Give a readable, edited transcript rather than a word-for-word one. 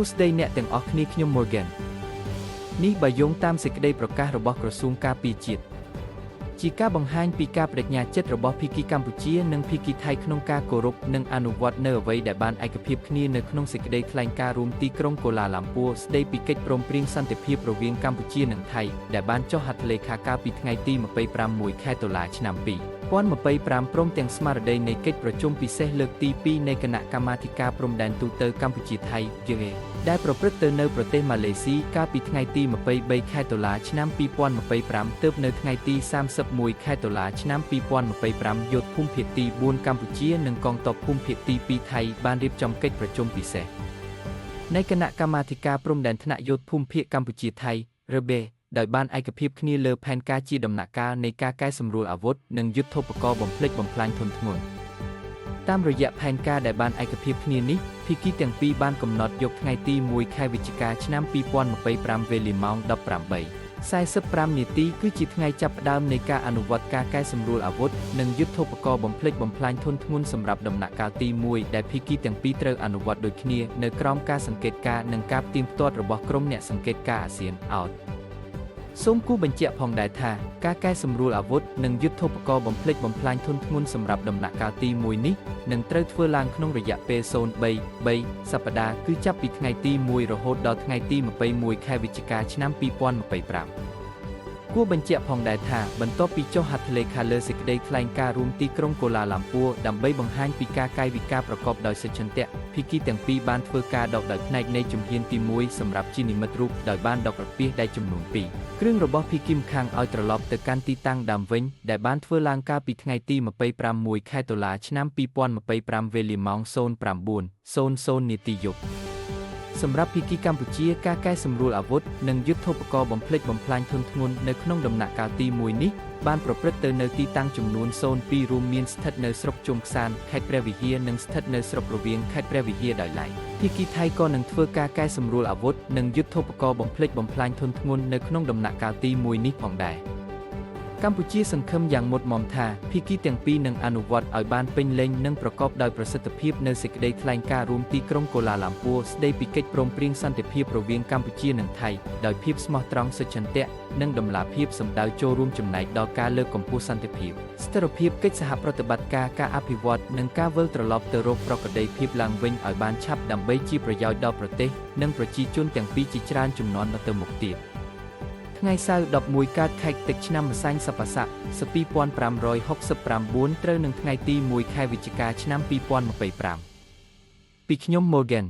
សួស្តីអ្នកទាំងអស់គ្នាខ្ញុំ Morgan នេះបើយោងតាមសេចក្តីប្រកាសរបស់ក្រសួងការពារជាតិជាការបង្ហាញពីការបដិញ្ញាចិត្តរបស់ភាគីកម្ពុជានិងភាគីថៃក្នុងការគោរពនិងអនុវត្តនូវអ្វីដែលបានឯកភាពគ្នានៅក្នុងសេចក្តីថ្លែងការណ៍រួមទីក្រុងកូឡាឡាំពួរស្តីពីកិច្ចព្រមព្រៀងសន្តិភាពរវាងកម្ពុជានិងថៃដែលបានចុះហត្ថលេខាកាលពីថ្ងៃទី25 ខែតុលាឆ្នាំ2025ព្រមទាំងស្មារតីនៃកិច្ចប្រជុំពិសេសលើកទី2នៃគណៈកម្មាធិការព្រំដែនទូតកម្ពុជាថៃ ដែលប្រព្រឹត្តទៅនៅប្រទេសម៉ាឡេស៊ីកាលពីថ្ងៃទី23 ខែតុលាឆ្នាំ2025ទើបនៅថ្ងៃទី31 ខែតុលាឆ្នាំ2025យោធភូមិភាគទី4កម្ពុជានិងកងទ័ពភូមិភាគទី2ថៃបានរៀបចំកិច្ចប្រជុំពិសេសនៃគណៈកម្មាធិការព្រំដែនថ្នាក់យោធភូមិភាគកម្ពុជាថៃ ដោយបានឯកភាពគ្នាលើផែនការជាដំណាក់កាលនៃការកែសម្រួលអាវុធនិងយុទ្ធោបករណ៍បំផ្លិចបំផ្លាញធនធ្ងន់តាមរយៈផែនការដែលបានឯកភាពគ្នានេះភាគីទាំងពីរបានកំណត់យកថ្ងៃទី1 ខែវិច្ឆិកាឆ្នាំ2025វេលាម៉ោង 18:45 នាទីគឺជាថ្ងៃចាប់ផ្ដើមនៃការអនុវត្តការកែសម្រួលអាវុធនិងយុទ្ធោបករណ៍បំផ្លិចបំផ្លាញធនធ្ងន់សម្រាប់ដំណាក់កាលទី1ដែលភាគីទាំងពីរត្រូវអនុវត្តដូចគ្នានៅក្រោមការសង្កេតការណ៍និងការផ្ទៀងផ្ទាត់របស់ក្រុមអ្នកសង្កេតការណ៍អាស៊ានអោតសូមគូបញ្ជាក់ផងដែរថាការកែសម្រួលអាវុធនិងយុទ្ធោបករណ៍បំផ្លិចបំផ្លាញធនធ្ងន់សម្រាប់ដំណាក់កាលទី1នេះនឹងត្រូវធ្វើឡើងក្នុងរយៈពេល03 សប្តាហ៍គឺចាប់ពីថ្ងៃទី1រហូតដល់ថ្ងៃទី21 ខែវិច្ឆិកាឆ្នាំ2025គួរបញ្ជាក់ផងដែរថាបន្ទាប់ពីចុះហត្ថលេខាលើសេចក្តីថ្លែងការណ៍រួមទីក្រុងកូឡាឡាំពួរដើម្បីបង្ហាញពីការកាយវិការប្រកបដោយសុចន្ទៈភាគីទាំងពីរបានធ្វើការដកដោយផ្នែកនៃជំហានទី1សម្រាប់ជានិមិត្តរូបដោយបានដកក្រពាសដែកចំនួន2គ្រឿងរបស់ភាគីម្ខាងឲ្យត្រឡប់ទៅកាន់ទីតាំងដើមវិញដែលបានធ្វើឡើងកាលពីថ្ងៃទី25 ខែតុលាឆ្នាំ2025វេលាម៉ោង 09:00 នាទីយប់សម្រាប់ភាគីកម្ពុជាការកែសម្រួលអាវុធនិងយុទ្ធោបករណ៍បំផ្លិចបំផ្លាញធនធ្ងន់នៅក្នុងដំណាក់កាលទី1នេះបានប្រព្រឹត្តទៅនៅទីតាំងចំនួន02រួមមានស្ថិតនៅស្រុកជុំខ្សានខេត្តព្រះវិហារនិងស្ថិតនៅស្រុករវៀងខេត្តព្រះវិហារដោយឡែកភាគីថៃក៏នឹងធ្វើការកែសម្រួលអាវុធនិងយុទ្ធោបករណ៍បំផ្លិចបំផ្លាញធនធ្ងន់នៅក្នុងដំណាក់កាលទី1នេះផងដែរកម្ពុជាសង្ឃឹមយ៉ាងមុតមមថាភាគីទាំងពីរនឹងអនុវត្តឲ្យបានពេញលេញនិងប្រកបដោយប្រសិទ្ធភាពនៅសេចក្តីថ្លែងការណ៍រួមទីក្រុងកូឡាឡាំពួរស្តីពីកិច្ចព្រមព្រៀងសន្តិភាពរវាងកម្ពុជានិងថៃដោយភាពស្មោះត្រង់សុចន្ទៈនិងដំណាភាពសម្ដៅចូលរួមចំណែកដល់ការលើកកម្ពស់សន្តិភាពស្ថិរភាពកិច្ចសហប្រតិបត្តិការអភិវឌ្ឍនិងការវិលត្រឡប់ទៅរកប្រក្រតីភាពឡើងវិញឲ្យបានឆាប់ដើម្បីជាប្រយោជន៍ដល់ប្រទេសនិងប្រជាជនទាំងពីរជាច្រើនជំនាន់ទៅមុខទៀតថ្ងៃសៅរ៍11កើតខែទឹកឆ្នាំម្សាញ់សប្បស័កស2569ត្រូវនឹងថ្ងៃទី1 ខែវិច្ឆិកាឆ្នាំ2025ពីខ្ញុំ Morgan